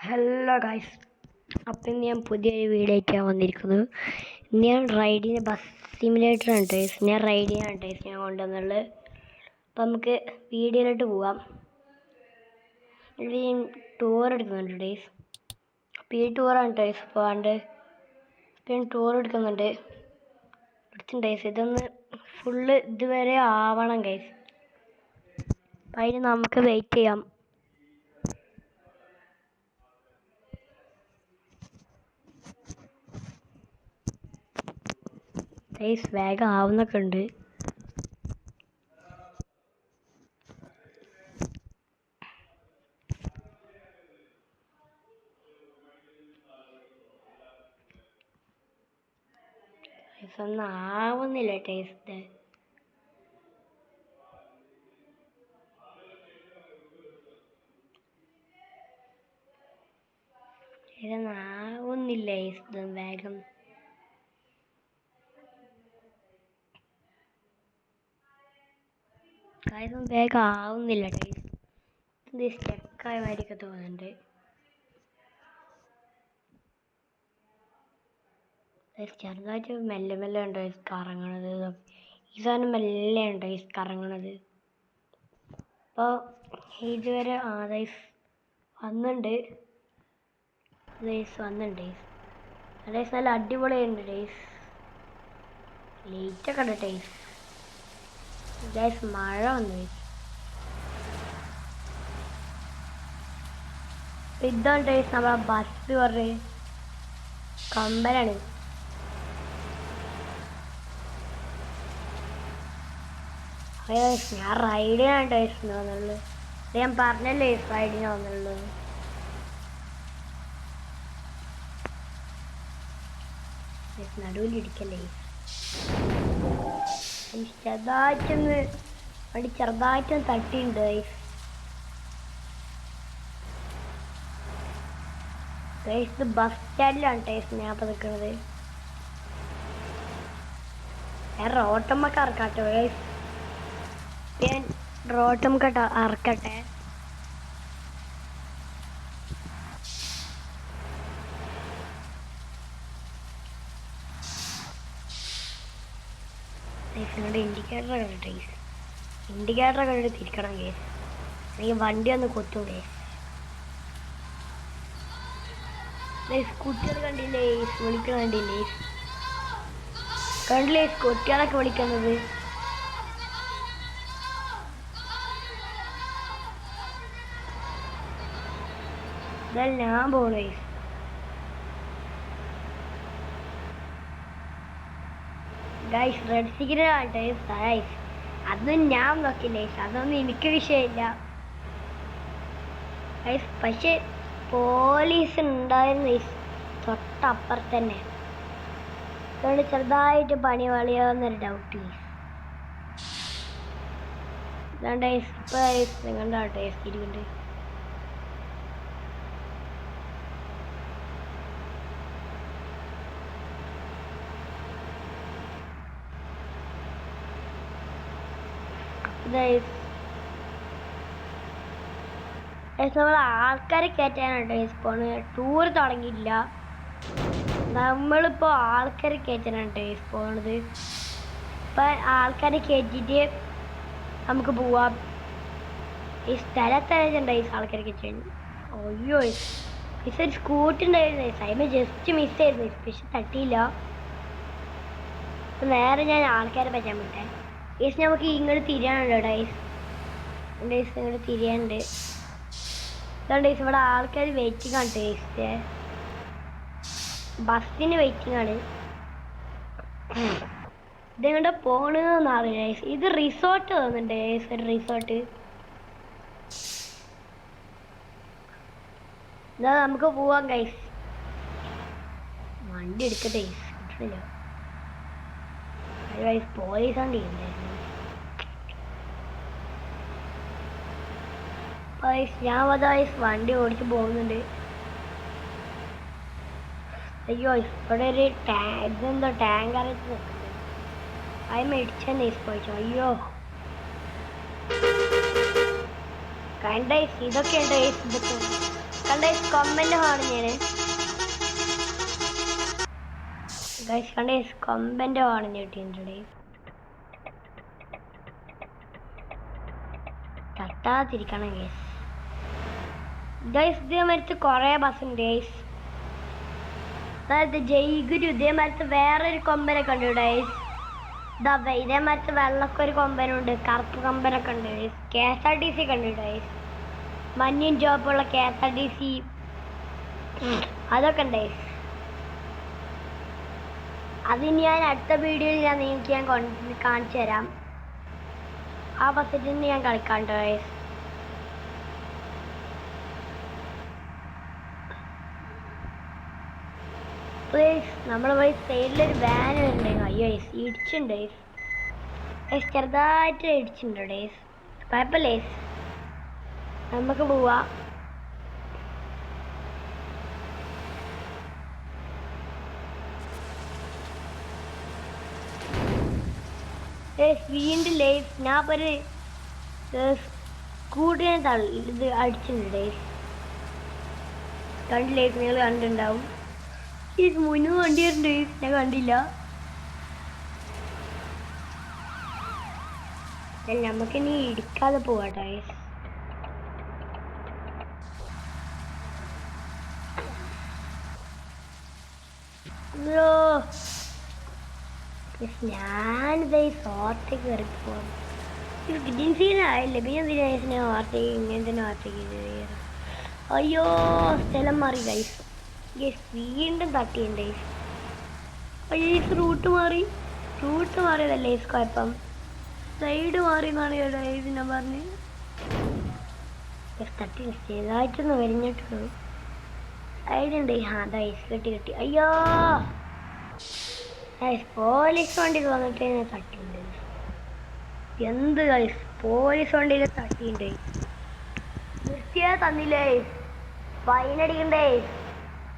Hello guys, അപ്പം ഞാൻ പുതിയൊരു വീഡിയോ ആയിട്ടാണ് വന്നിരിക്കുന്നത്. ഞാൻ റൈഡിന് ബസ് സിമുലേറ്ററാണ് ടേസ്. ഞാൻ റൈഡിനാണ് ടേസ് ഞാൻ കൊണ്ടുവന്നുള്ളത്. അപ്പം നമുക്ക് വീഡിയോയിലോട്ട് പോവാം. ഇവിടെ ഞാൻ ടൂർ എടുക്കുന്നുണ്ട് ടേസ്. അപ്പം ഈ ടൂറാണ് ടേസ് പോകാണ്ട്. അപ്പം ഞാൻ ടൂർ എടുക്കുന്നുണ്ട്. ടേസ് ഇതൊന്ന് ഫുള്ള് ഇതുവരെ ആവണം ഗൈസ്. അപ്പം അതിന് നമുക്ക് വെയിറ്റ് ചെയ്യാം. ഗൈസ് വേഗം ആവുന്നൊക്കെ ഉണ്ട്. ഒന്നും ആവുന്നില്ല ടേസ്റ്റ്. ഇതൊന്നും ആവുന്നില്ല ഇതും വേഗം. കാര്യം വേഗം ആവുന്നില്ല ടേസ്റ്റ്. ഇത് സ്റ്റക്കായ മാതിരിയൊക്കെ തോന്നുന്നുണ്ട്. ചെറുതായിട്ട് മെല്ലെ മെല്ലെ ഉണ്ടോ കറങ്ങണത്. ഈ സാധനം മെല്ലെ ഉണ്ടോ കറങ്ങണത്. അപ്പോൾ ഇതുവരെ വന്നിട്ടുണ്ട്. വന്നിട്ടുണ്ട് ഡേയ്സ്. നല്ല അടിപൊളിയുണ്ട് ഡേയ്സ്. ലേറ്റൊക്കെ ഉണ്ട് ഡേയ്സ്. മഴ വന്നു. ഇതാണ് ഡേയ്സ് നമ്മളെ ബസ് പറഞ്ഞ് കമ്പലാണ്. ഞാൻ റൈഡിനാണ് ടേസ്റ്റ് വന്നുള്ളത്. ഞാൻ പറഞ്ഞല്ലേ റൈഡിന് വന്നുള്ളത്. നടുവിലിടിക്കല്ലേ. ചെറുതായിട്ടൊന്ന് തട്ടിയുണ്ട്. ഇത് ബസ് സ്റ്റാൻഡിലാണ് ടേസ്റ്റ് ഞാൻ ഇപ്പം നിൽക്കുന്നത്. ഞാൻ റോട്ടമ്മക്ക് ഇറക്കാട്ടോ ഗൈസ്. ഞാൻ റോട്ടമ്മക്ക് ഇറക്കട്ടെ. ഇൻഡിക്കേറ്റർ കണ്ടിട്ട് ഇൻഡിക്കേറ്റർ കണ്ടിട്ട് തിരിക്കണം കേസ്. എനിക്ക് വണ്ടി ഒന്ന് കൊത്തും കേസ്. കുട്ടികൾ കണ്ടില്ലേ വിളിക്കണ കണ്ടില്ലേ. കണ്ടില്ലേ കുട്ടികളൊക്കെ വിളിക്കുന്നത്. ഇതല്ല ഞാൻ പോണേ. ഗൈസ് റെഡ് സിഗ്നൽ ആട്ടെ ഗൈസ്. അതൊന്നും ഞാൻ നോക്കില്ലേ. അതൊന്നും എനിക്ക് വിഷയമില്ല ഗൈസ്. പക്ഷെ പോലീസ് ഉണ്ടായിരുന്നു തൊട്ടപ്പുറത്ത് തന്നെ. അതുകൊണ്ട് ചെറുതായിട്ട് പണി വളയാവുന്നൊരു ഡൗട്ട്. ഇതാണ്ട് ഇപ്പം കണ്ടാട്ടെ ഇരിക്കുന്നുണ്ട്. നമ്മൾ ആൾക്കാരെ കയറ്റാനായിട്ട് പോണ്. ടൂർ തുടങ്ങിയില്ല. നമ്മളിപ്പോൾ ആൾക്കാരെ കയറ്റാനായിട്ട് പോണത്. ഇപ്പം ആൾക്കാരെ കയറ്റിയിട്ട് നമുക്ക് പോവാം. ഈ സ്ഥലത്തയച്ചിട്ടുണ്ട് ആൾക്കാരെ കയറ്റാൻ. അയ്യോ ഒരു സ്കൂട്ടി ഉണ്ടായിരുന്നു. അതിന് ജസ്റ്റ് മിസ്സായിരുന്നു. പക്ഷെ തട്ടിയില്ല. അപ്പം നേരെ ഞാൻ ആൾക്കാരെ പറ്റാൻ വിട്ടെ. നമുക്ക് ഇങ്ങോട്ട് തിരിയാനുണ്ടോ ഡൈസ്. ഇങ്ങോട്ട് തിരിയാനുണ്ട്. ഇതാണ് ഡേയ്സ്. ഇവിടെ ആൾക്കാർ വെയിറ്റിംഗ് ആണ് ടേസ്റ്റ്. ബസ്സിന് വെയിറ്റിംഗ് ആണ്. ഇതെങ്ങോട്ട് പോണെന്ന് അറിയില്ല. ഇത് റിസോർട്ട് തോന്നുന്നുണ്ട്. ഒരു റിസോർട്ട്. എന്നാ നമുക്ക് പോവാം ഗൈസ്. വണ്ടി എടുക്കട്ടെ കിട്ടില്ല. പോലീസാണ് ചെയ്യുന്നത്. ഞാൻ വണ്ടി ഓടിച്ച് പോകുന്നുണ്ട്. അയ്യോ ഇവിടെ ഒരു ഇതെന്തോ ടാങ്കർ അത് മേടിച്ചെന്നെ പോയിച്ചോ. അയ്യോ കണ്ട ഇതൊക്കെ ഉണ്ട് ഇതൊക്കെ കണ്ട കൊമ്പന്റെ ഹോൺ ഞാന് ഗൈസ് കണ്ട കൊമ്പന്റെ ഹോൺ കിട്ടിയിട്ടുണ്ട് തട്ടാതിരിക്കണം ഗൈസ് ഗൈസ് ഇതേമാതിരത്ത് കൊറേ ബസ് ഉണ്ട് ഗൈസ് അതായത് ജയ്ഗുരു ഇതേമാതിരത്ത് വേറൊരു കൊമ്പനൊക്കെ ഉണ്ട് ഗൈസ് ഇതേമാതിരത്ത് വെള്ളക്ക് ഒരു കൊമ്പനുണ്ട് കറുപ്പ് കൊമ്പനൊക്കെ ഉണ്ട് ഗൈസ് KSRTC ഒക്കെ ഉണ്ട് ഗൈസ് മഞ്ഞയും ചുവപ്പുള്ള KSRTC അതൊക്കെ ഉണ്ട് ഗൈസ് അത് ഞാൻ അടുത്ത വീഡിയോയിൽ നിങ്ങൾക്ക് ഞാൻ കാണിച്ചു തരാം ആ ബസ്സിൽ ഞാൻ കളിക്കാണ്ട് ഗൈസ് നമ്മളെ പോയി സൈഡിലൊരു വാൻ ഉണ്ട് അയ്യോ ഇടിച്ചുണ്ട് ചെറുതായിട്ട് ഇടിച്ചിട്ടുണ്ട് ഡേസ് കുഴപ്പമില്ലേ നമുക്ക് പോവാ വീണ്ടും ലൈഫ് ഞാൻ ഇപ്പോൾ ഒരു സ്കൂട്ടിനെ ഇത് അടിച്ചിട്ടുണ്ട് ഡേസ് കണ്ടില്ലേ നിങ്ങൾ കണ്ടിട്ടുണ്ടാവും മുന്നേ വണ്ടി ഉണ്ട് ഞാൻ കണ്ടില്ല നമുക്കിനി ഇടിക്കാതെ പോവാട്ടോ ഞാനിത് സോർത്തേക്ക് കയറി പോവാം ഗ്രീൻ സീനായില്ലേ പിന്നെ എന്തിനാ വാർത്തയ്ക്ക് ഇങ്ങനത്തെ വാർത്തയ്ക്ക് അയ്യോ സ്ഥലം മാറി ഗൈസ് വീണ്ടും തട്ടിയുണ്ട് ഗൈസ് റൂട്ട് മാറിയതല്ലേ കുഴപ്പം സൈഡ് മാറി എന്നാണ് ഗൈസ് ഞാൻ പറഞ്ഞ് തട്ടി ചെറുതായിട്ടൊന്ന് വരിഞ്ഞിട്ടുള്ളൂ സൈഡുണ്ട് കിട്ടി അയ്യോ പോലീസ് വണ്ടി വന്നിട്ട് തട്ടിയുണ്ട് എന്ത് ഗൈസ് പോലീസ് വണ്ടിയിൽ തട്ടിയുണ്ട് നിർത്തിയാ തന്നില്ലേ ഫൈനടിക്കണ്ടേ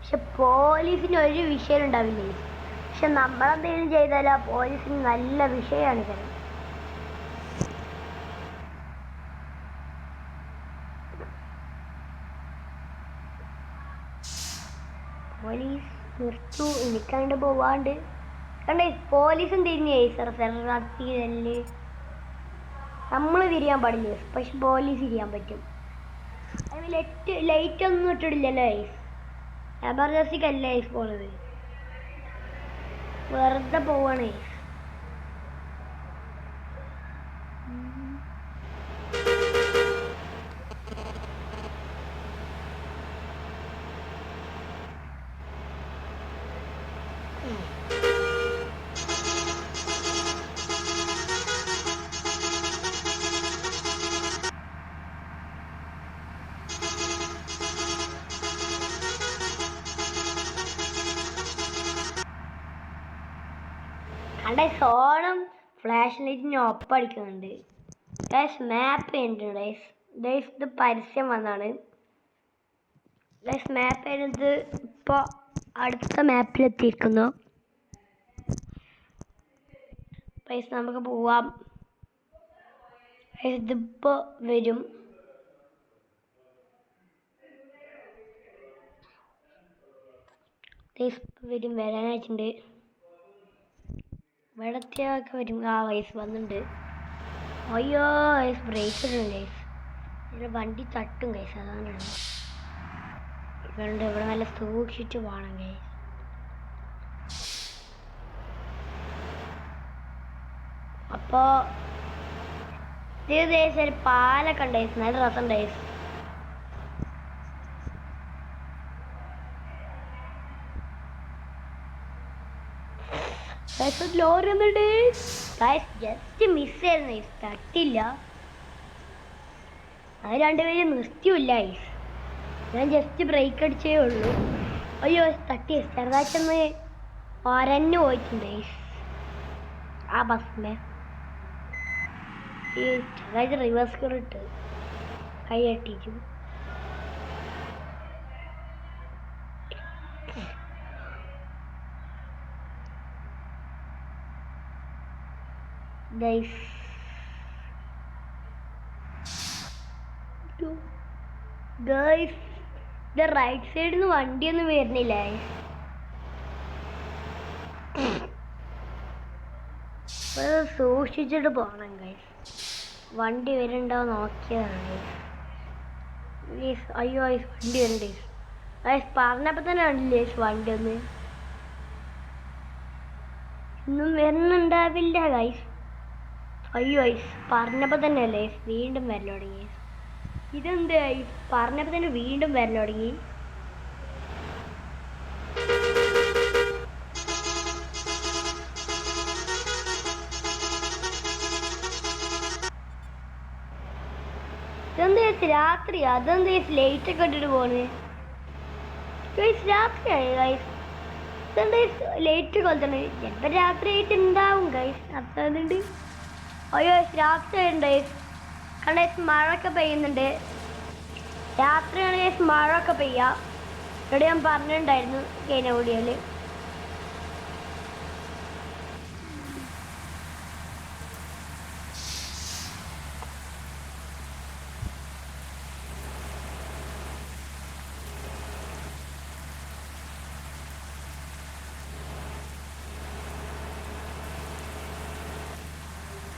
പക്ഷെ പോലീസിന് ഒരു വിഷയം ഉണ്ടാവില്ലേ പക്ഷെ നമ്മളെന്തെങ്കിലും ചെയ്താൽ ആ പോലീസിന് നല്ല വിഷയമാണ് തരം പോലീസ് നിർത്തു എനിക്കണ്ട് പോവാണ്ട് കണ്ടേ പോലീസും തിരിഞ്ഞു സർക്കാർത്തിയല്ലേ നമ്മൾ തിരിയാൻ പാടില്ല പക്ഷെ പോലീസ് തിരിയാൻ പറ്റും അതിന് ലൈറ്റ് ഒന്നും ഇട്ടിട്ടില്ലല്ലോ എമർജൻസിക്കല്ല പോണത് വെറുതെ പോവാണ് കണ്ട സോണം ഫ്ലാഷ് ലൈറ്റിന് ഒപ്പടിക്കുന്നുണ്ട് മാപ്പ് ഉണ്ട് ഇത് പരസ്യം വന്നാണ് മാപ്പ് ചെയ്യുന്നത് ഇപ്പോൾ അടുത്ത മാപ്പിലെത്തിയിരിക്കുന്നു നമുക്ക് പോവാം ഇതിപ്പോൾ വരും വരാനായിട്ടുണ്ട് വെള്ളത്തിയൊക്കെ വരും വയസ്സ് വന്നിട്ടുണ്ട് അയ്യോ ബ്രേക്ക് ഇടും വണ്ടി തട്ടും അതാണ് ഇവിടെ നല്ല സൂക്ഷിച്ച് പോകണം അപ്പോൾ ഒരു പാലൊക്കെ ഉണ്ടായിരുന്നു നല്ല രസം ഉണ്ടായിരുന്നു ലോറി വന്നിട്ട് ജസ്റ്റ് മിസ്സായിരുന്നു തട്ടില്ല അത് രണ്ടുപേരും നിർത്തിയില്ല ഞാൻ ജസ്റ്റ് ബ്രേക്ക് അടിച്ചേ ഉള്ളൂ അയ്യോ തട്ടി ചെറുതായിട്ടൊന്ന് ഒരഞ്ഞു പോയിട്ടുണ്ട് ആ ബസ്സിൻ്റെ ഈ ചെറുതായിട്ട് റിവേഴ്സ് ഗിയർ ഇട്ട് കൈ തട്ടിച്ചു ഗൈസ് ഇത് റൈറ്റ് സൈഡിൽ നിന്ന് വണ്ടിയൊന്നും വരുന്നില്ലേ? സൂക്ഷിച്ചിട്ട് പോകണം ഗൈസ്. വണ്ടി വരുന്നുണ്ടോ നോക്കിയതാണ് ഗൈസ്. അയ്യോ ഗൈസ് വണ്ടി വരുന്നുണ്ട് ഗൈസ്. പറഞ്ഞപ്പോൾ തന്നെ കണ്ടില്ലേ വണ്ടി ഒന്ന് ഇന്നും വരുന്നുണ്ടാവില്ല ഗൈസ്. അയ്യോ ഗൈസ് പറഞ്ഞപ്പോൾ തന്നെ അല്ലേ വീണ്ടും വരൽ തുടങ്ങി. ഇതെന്ത് ഗൈസ് പറഞ്ഞപ്പോൾ തന്നെ വീണ്ടും വരൽ തുടങ്ങി. ഇതെന്താ രാത്രി? അതെന്താ ലൈറ്റ് ഒക്കെ ഇട്ടിട്ട് പോണ് ഗൈസ്? രാത്രിയായി ഗൈസ്. ഇതെന്താ ലൈറ്റ് കൊളുത്തണ്? ചിലപ്പോൾ രാത്രി ആയിട്ട് ഉണ്ടാവും ഗൈസ്. അതുണ്ട്. അയ്യോ രാത്രി ആയിട്ടുണ്ട് ഗൈസ്. കാരണം ഗൈസ് മഴയൊക്കെ പെയ്യുന്നുണ്ട്. രാത്രിയാണ് ഗൈസ് മഴയൊക്കെ പെയ്യുക. ഇവിടെ ഞാൻ പറഞ്ഞിട്ടുണ്ടായിരുന്നു കഴിഞ്ഞ വീഡിയോയില്.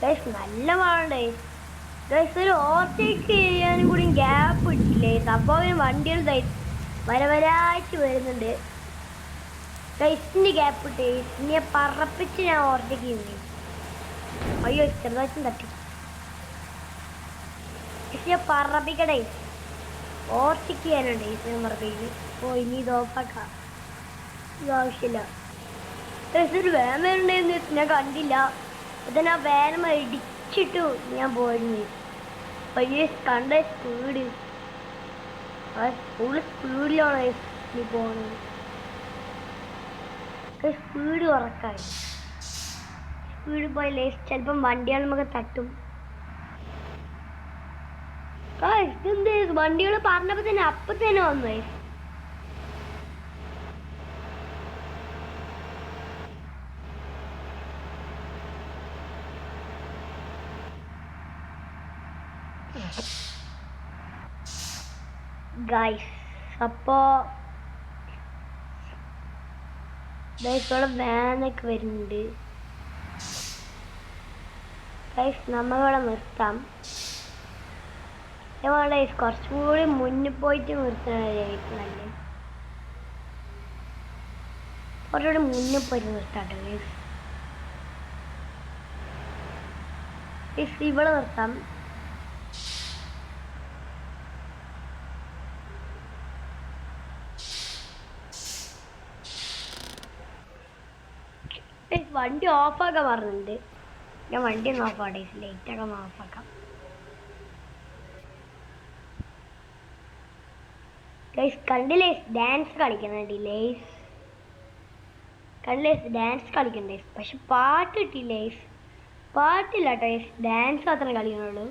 ഗൈസ് നല്ല മഴ ഉണ്ട് ഗൈസ്. ഒരു ഓവർടേക്ക് ചെയ്യാനും കൂടി ഗ്യാപ്പ് ഇട്ടില്ലേ? അപ്പോൾ വണ്ടികൾ വരവരായിട്ട് വരുന്നുണ്ട് ഗൈസിൻ്റെ ഗ്യാപ്പ് ഇട്ട്. ഇനി പറപ്പിച്ച് ഞാൻ ഓവർടേക്ക് ചെയ്യുന്നു. അയ്യോ ചെറുതായിട്ടും തട്ടി. ഞാൻ പറപ്പിക്കടേ ഓവർടേക്ക് ചെയ്യാനുണ്ട് ഗൈസ് പറപ്പിക്ക്. ഓ ഇനി ഇത് ഓഫാക്കാം. ഇത് ആവശ്യമില്ല ഗൈസ്. ഒരു വേൻ വരുന്നുണ്ടെന്ന് ഞാൻ കണ്ടില്ല. അതിന് ആ വേനമ ഇടിച്ചിട്ടു ഞാൻ പോയിരുന്നു. പയ്യെ കണ്ട സ്പീഡ് ഫുൾ സ്പീഡിലാണ് നീ പോണത്. സ്പീഡ് കുറക്കായി. സ്പീഡ് പോയില്ലേ ചിലപ്പം വണ്ടികൾ നമുക്ക് തട്ടും. ഇതെന്ത് വണ്ടികൾ പറഞ്ഞപ്പോൾ തന്നെ അപ്പം തന്നെ വന്നു. ഗൈസ് അപ്പോൾ ഇവിടെ വാനൊക്കെ വരുന്നുണ്ട് ഗൈസ്. നമ്മളിവിടെ നിർത്താം. ഞങ്ങളുടെ കുറച്ചും കൂടി മുന്നിൽ പോയിട്ട് നിർത്തണമായിരിക്കും നല്ലത്. കുറച്ചുകൂടി മുന്നിൽ പോയിട്ട് നിർത്താട്ടോ ഗൈസ്. ഇവിടെ നിർത്താം. വണ്ടി ഓഫാക്കാൻ പറഞ്ഞിട്ടുണ്ട്. ഞാൻ വണ്ടി ഒന്ന് ഓഫാട്ടെ. ലൈറ്റൊക്കെ ഒന്ന് ഓഫാക്കാം ഗൈസ്. കണ്ടില്ലേ ഡാൻസ് കളിക്കുന്നുണ്ടില്ലേ? കണ്ടില്ലേ ഡാൻസ് കളിക്കണ്ടേ? പക്ഷെ പാട്ട് കിട്ടിയില്ലേ? പാട്ടില്ല കേട്ടോ. ഡാൻസ് മാത്രമേ കളിക്കുന്നുള്ളൂ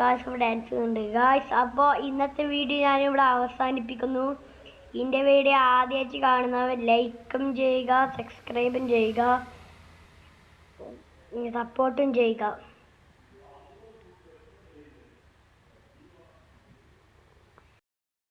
ഗായ്സ്. ഇപ്പോൾ ഡാൻസ് ഉണ്ട് ഗായ്സ്. അപ്പോൾ ഇന്നത്തെ വീഡിയോ ഞാനിവിടെ അവസാനിപ്പിക്കുന്നു. എൻ്റെ വീഡിയോ ആദ്യമായിട്ട് കാണുന്നവർ ലൈക്കും ചെയ്യുക, സബ്സ്ക്രൈബും ചെയ്യുക, സപ്പോർട്ടും ചെയ്യുക.